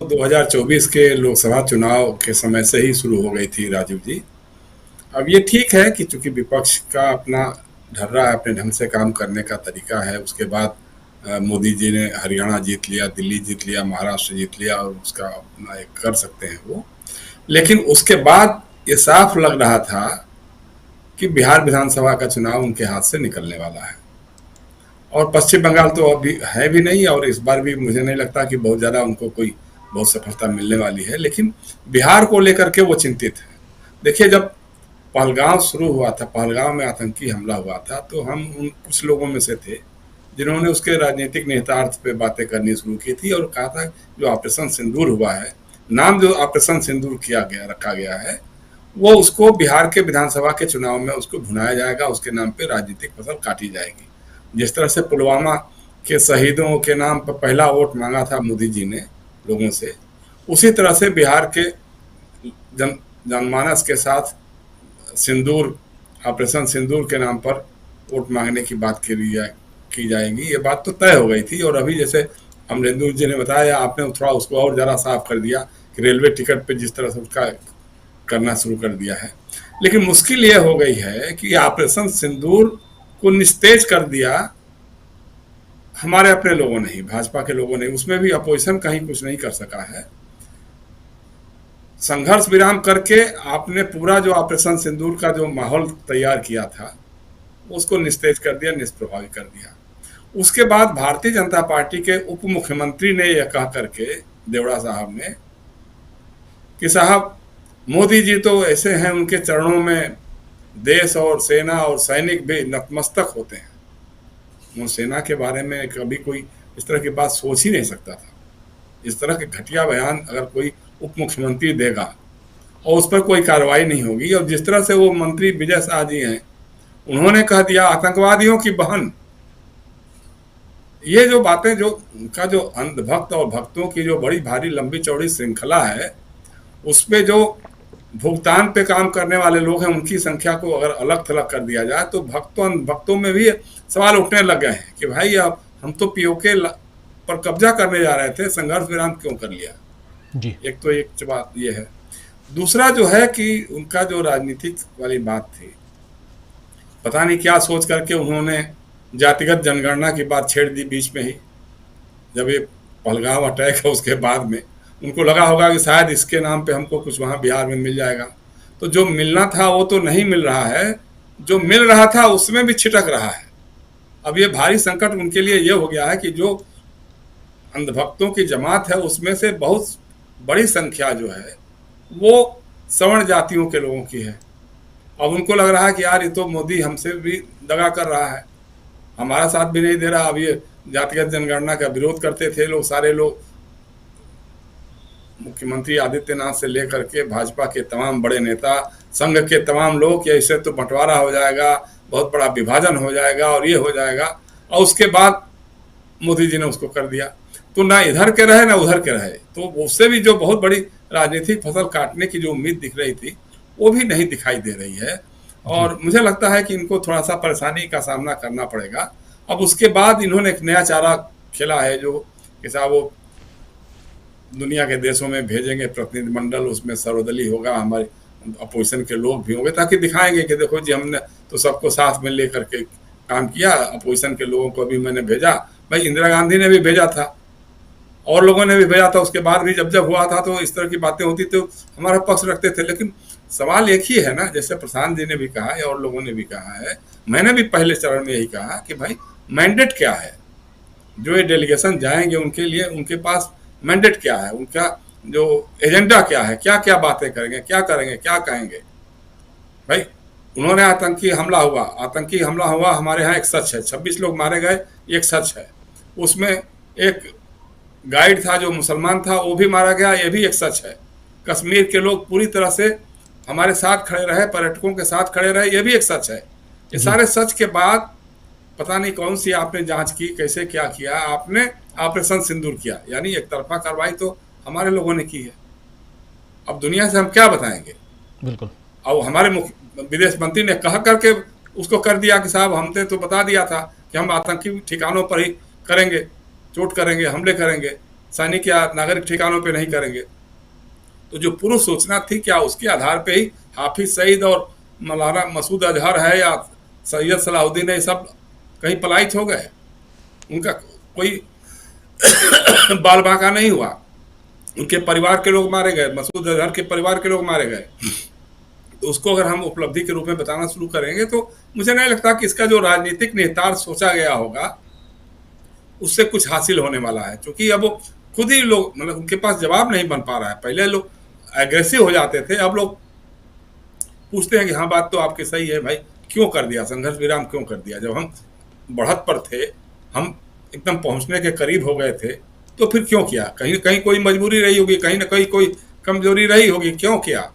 2024 के लोकसभा चुनाव के समय से ही शुरू हो गई थी राजीव जी। अब ये ठीक है कि चूंकि विपक्ष का अपना ढर्रा है, अपने ढंग से काम करने का तरीका है। उसके बाद मोदी जी ने हरियाणा जीत लिया, दिल्ली जीत लिया, महाराष्ट्र जीत लिया और उसका अपना एक कर सकते हैं वो। लेकिन उसके बाद ये साफ लग रहा था कि बिहार विधानसभा का चुनाव उनके हाथ से निकलने वाला है। और पश्चिम बंगाल तो अभी है भी नहीं, और इस बार भी मुझे नहीं लगता कि बहुत ज़्यादा उनको कोई बहुत सफलता मिलने वाली है। लेकिन बिहार को लेकर के वो चिंतित है। देखिए, जब पहलगांव शुरू हुआ था, पहलगांव में आतंकी हमला हुआ था, तो हम उन कुछ लोगों में से थे जिन्होंने उसके राजनीतिक निहितार्थ पे बातें करनी शुरू की थी और कहा था जो ऑपरेशन सिंदूर हुआ है, नाम जो ऑपरेशन सिंदूर किया गया रखा गया है, वो उसको बिहार के विधानसभा के चुनाव में उसको भुनाया जाएगा, उसके नाम पे राजनीतिक फसल काटी जाएगी। जिस तरह से पुलवामा के शहीदों के नाम पर पहला वोट मांगा था मोदी जी ने लोगों से, उसी तरह से बिहार के जन जनमानस के साथ सिंदूर, ऑपरेशन सिंदूर के नाम पर वोट मांगने की बात की जाएगी। ये बात तो तय हो गई थी। और अभी जैसे अमरेंदु जी ने बताया, आपने थोड़ा उसको और ज़रा साफ कर दिया कि रेलवे टिकट पे जिस तरह से उसका करना शुरू कर दिया है। लेकिन मुश्किल ये हो गई है कि ऑपरेशन सिंदूर को निस्तेज कर दिया हमारे अपने लोगों ने ही, भाजपा के लोगों ने। उसमें भी अपोजिशन कहीं कुछ नहीं कर सका है। संघर्ष विराम करके आपने पूरा जो ऑपरेशन सिंदूर का जो माहौल तैयार किया था उसको निस्तेज कर दिया, निष्प्रभावी कर दिया। उसके बाद भारतीय जनता पार्टी के उप मुख्यमंत्री ने यह कह करके, देवड़ा साहब ने, कि साहब मोदी जी तो ऐसे हैं, उनके चरणों में देश और सेना और सैनिक भी नतमस्तक होते हैं। वो सेना के बारे में कभी कोई इस तरह की बात सोच ही नहीं सकता था। इस तरह के घटिया बयान अगर कोई उप मुख्यमंत्री देगा और उस पर कोई कार्रवाई नहीं होगी। और जिस तरह से वो मंत्री विजय शाह जी हैं, उन्होंने कह दिया आतंकवादियों की बहन। ये जो बातें, जो उनका जो अंधभक्त और भक्तों की जो बड़ी भारी लंबी चौड़ी श्रृंखला है, उसपे जो भुगतान पे काम करने वाले लोग हैं, उनकी संख्या को अगर अलग थलग कर दिया जाए तो भक्तों में भी सवाल उठने लग गए हैं कि भाई अब हम तो पीओके पर कब्जा करने जा रहे थे, संघर्ष विराम क्यों कर लिया। जी। एक तो एक बात ये है। दूसरा जो है कि उनका जो राजनीतिक वाली बात थी, पता नहीं क्या सोच करके उन्होंने जातिगत जनगणना की बात छेड़ दी बीच में ही। जब ये पहलगाम अटैक है उसके बाद में उनको लगा होगा कि शायद इसके नाम पे हमको कुछ वहाँ बिहार में मिल जाएगा। तो जो मिलना था वो तो नहीं मिल रहा है, जो मिल रहा था उसमें भी छिटक रहा है। अब ये भारी संकट उनके लिए ये हो गया है कि जो अंधभक्तों की जमात है उसमें से बहुत बड़ी संख्या जो है वो सवर्ण जातियों के लोगों की है। अब उनको लग रहा है कि यार ये तो मोदी हमसे भी दगा कर रहा है, हमारा साथ भी नहीं दे रहा। अब ये जातिगत जनगणना का विरोध करते थे लोग, सारे लोग, मुख्यमंत्री आदित्यनाथ से लेकर के भाजपा के तमाम बड़े नेता, संघ के तमाम लोग, कि ऐसे तो बंटवारा हो जाएगा, बहुत बड़ा विभाजन हो जाएगा और ये हो जाएगा। और उसके बाद मोदी जी ने उसको कर दिया, तो ना इधर के रहे ना उधर के रहे। तो उससे भी जो बहुत बड़ी राजनीतिक फसल काटने की जो उम्मीद दिख रही थी वो भी नहीं दिखाई दे रही है। जी। और मुझे लगता है कि इनको थोड़ा सा परेशानी का सामना करना पड़ेगा। अब उसके बाद इन्होंने एक नया चारा खेला है, जो कि साहब वो दुनिया के देशों में भेजेंगे प्रतिनिधिमंडल, उसमें सर्वदलीय होगा, हमारे अपोजिशन के लोग भी होंगे, ताकि दिखाएंगे कि देखो जी हमने तो सबको साथ में लेकर के काम किया। अपोजिशन के लोगों को भी मैंने भेजा, भाई इंदिरा गांधी ने भी भेजा था और लोगों ने भी भेजा था। उसके बाद भी जब जब हुआ था तो इस तरह की बातें होती तो हमारा पक्ष रखते थे। लेकिन सवाल एक ही है ना, जैसे प्रधान जी ने भी कहा है और लोगों ने भी कहा है, मैंने भी पहले चरण में यही कहा कि भाई मैंडेट क्या है, जो ये डेलीगेशन जाएंगे उनके लिए, उनके पास मैंडेट क्या है, उनका जो एजेंडा क्या है, क्या क्या बातें करेंगे, क्या करेंगे, क्या कहेंगे। भाई उन्होंने आतंकी हमला हुआ हमारे यहाँ एक सच है, 26 लोग मारे गए, एक सच है। उसमें एक गाइड था जो मुसलमान था, वो भी मारा गया, ये भी एक सच है। कश्मीर के लोग पूरी तरह से हमारे साथ खड़े रहे, पर्यटकों के साथ खड़े रहे, ये भी एक सच है। ये जी। सारे सच के बाद पता नहीं कौन सी आपने जांच की, कैसे क्या किया आपने, ऑपरेशन सिंदूर किया, यानी एक तरफा कार्रवाई तो हमारे लोगों ने की है। अब दुनिया से हम क्या बताएंगे। बिल्कुल। अब हमारे विदेश मंत्री ने कह करके उसको कर दिया कि साहब हमने तो बता दिया था कि हम आतंकी ठिकानों पर ही करेंगे, चोट करेंगे, हमले करेंगे। सैनिक या नागरिक ठिकानों पे नहीं करेंगे। तो जो पूर्व सूचना थी, क्या उसके आधार पे ही हाफिज सईद और मौलाना मसूद अजहर है या सैयद सलाहुद्दीन है, सब कहीं पलायित हो गए? उनका कोई बाल बांका नहीं हुआ, उनके परिवार के लोग मारे गए, मसूद अजहर के परिवार के लोग मारे गए। तो उसको अगर हम उपलब्धि के रूप में बताना शुरू करेंगे तो मुझे नहीं लगता कि इसका जो राजनीतिक निहितार्थ सोचा गया होगा उससे कुछ हासिल होने वाला है, क्योंकि अब वो खुद ही लोग, मतलब उनके पास जवाब नहीं बन पा रहा है। पहले लोग एग्रेसिव हो जाते थे, अब लोग पूछते हैं कि हाँ बात तो आपकी सही है भाई, क्यों कर दिया संघर्ष विराम, क्यों कर दिया? जब हम बढ़त पर थे, हम एकदम पहुंचने के करीब हो गए थे, तो फिर क्यों किया? कहीं कहीं कोई मजबूरी रही होगी, कहीं ना कहीं कोई कमजोरी रही होगी, क्यों किया?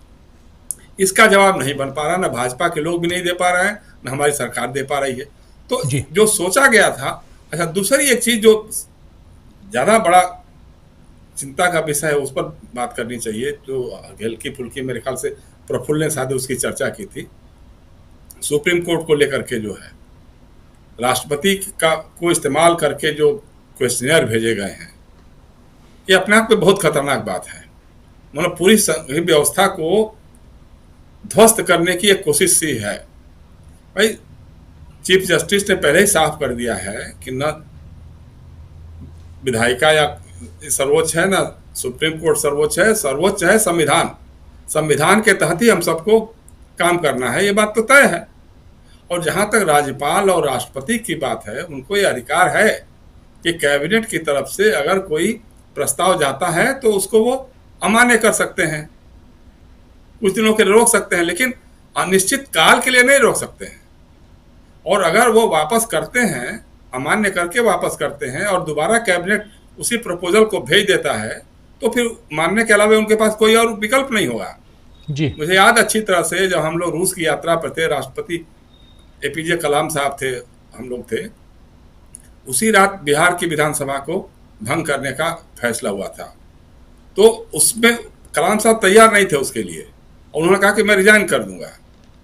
इसका जवाब नहीं बन पा रहा, ना भाजपा के लोग भी नहीं दे पा रहे हैं, ना हमारी सरकार दे पा रही है। तो जी जो सोचा गया था। अच्छा, दूसरी एक चीज जो ज्यादा बड़ा चिंता का विषय है, उस पर बात करनी चाहिए, जो हल्की फुल्की मेरे ख्याल से प्रफुल्ल ने शायद उसकी चर्चा की थी, सुप्रीम कोर्ट को लेकर के जो है राष्ट्रपति का को इस्तेमाल करके जो क्वेश्चनियर भेजे गए हैं, ये अपने आप में बहुत खतरनाक बात है। मतलब पूरी व्यवस्था को ध्वस्त करने की एक कोशिश सी है। भाई, चीफ जस्टिस ने पहले ही साफ कर दिया है कि न विधायिका या सर्वोच्च है, ना सुप्रीम कोर्ट सर्वोच्च है, सर्वोच्च है संविधान। संविधान के तहत ही हम सबको काम करना है, ये बात तो तय है। और जहां तक राज्यपाल और राष्ट्रपति की बात है, उनको ये अधिकार है कि कैबिनेट की तरफ से अगर कोई प्रस्ताव जाता है तो उसको वो अमान्य कर सकते हैं, कुछ दिनों के लिए रोक सकते हैं, लेकिन अनिश्चित काल के लिए नहीं रोक सकते हैं। और अगर वो वापस करते हैं, अमान्य करके वापस करते हैं और दोबारा कैबिनेट उसी प्रपोजल को भेज देता है, तो फिर मानने के अलावा उनके पास कोई और विकल्प नहीं होगा। जी मुझे याद अच्छी तरह से, जब हम लोग रूस की यात्रा पर थे, राष्ट्रपति एपीजे कलाम साहब थे, हम लोग थे, उसी रात बिहार की विधानसभा को भंग करने का फैसला हुआ था। तो उसमें कलाम साहब तैयार नहीं थे उसके लिए, और उन्होंने कहा कि मैं रिजाइन कर दूंगा।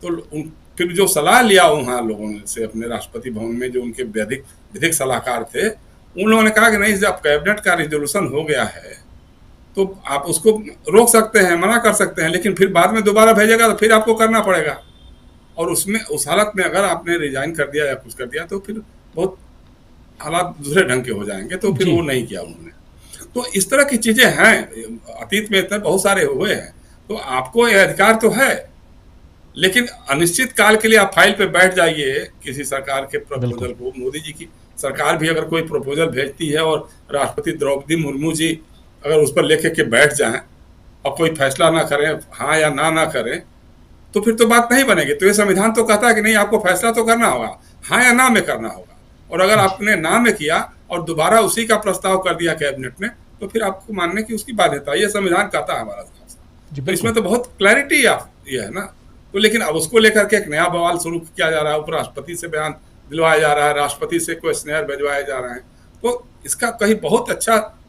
तो फिर जो सलाह लिया वहाँ लोगों से, अपने राष्ट्रपति भवन में जो उनके विधिक सलाहकार थे, उन लोगों ने कहा कि नहीं, जब कैबिनेट का रिजोल्यूशन हो गया है तो आप उसको रोक सकते हैं, मना कर सकते हैं, लेकिन फिर बाद में दोबारा भेजेगा तो फिर आपको करना पड़ेगा। और उसमें उस हालत में अगर आपने रिजाइन कर दिया या कुछ कर दिया तो फिर बहुत हालात दूसरे ढंग के हो जाएंगे। तो फिर जी वो नहीं किया उन्होंने। तो इस तरह की चीजें हैं, अतीत में इतने बहुत सारे हुए हैं। तो आपको यह अधिकार तो है, लेकिन अनिश्चित काल के लिए आप फाइल पे बैठ जाइए किसी सरकार के प्रपोजल को। मोदी जी की सरकार भी अगर कोई प्रपोजल भेजती है और राष्ट्रपति द्रौपदी मुर्मू जी अगर उस पर लेके के बैठ जाएं और कोई फैसला ना करें, हाँ या ना करें, तो फिर तो बात नहीं बनेगी। तो ये संविधान तो कहता है कि नहीं, आपको फैसला तो करना होगा, हाँ या ना में करना होगा। और अगर आपने ना में किया और दोबारा उसी का प्रस्ताव कर दिया कैबिनेट ने, तो फिर आपको मानने की उसकी बाध्यता, ये संविधान कहता है हमारा। तो इसमें तो बहुत क्लैरिटी ये है ना। तो लेकिन अब उसको लेकर के एक नया बवाल शुरू किया जा रहा है, उपराष्ट्रपति से बयान दिलवाया जा रहा है, राष्ट्रपति से क्वेश्चनियर भिजवाए जा रहे हैं। तो इसका कहीं बहुत अच्छा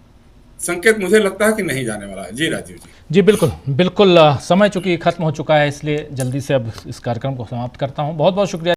संकेत मुझे लगता है कि नहीं जाने वाला है। जी राजीव जी। जी बिल्कुल बिल्कुल, समय चूंकि खत्म हो चुका है, इसलिए जल्दी से अब इस कार्यक्रम को समाप्त करता हूं। बहुत बहुत शुक्रिया।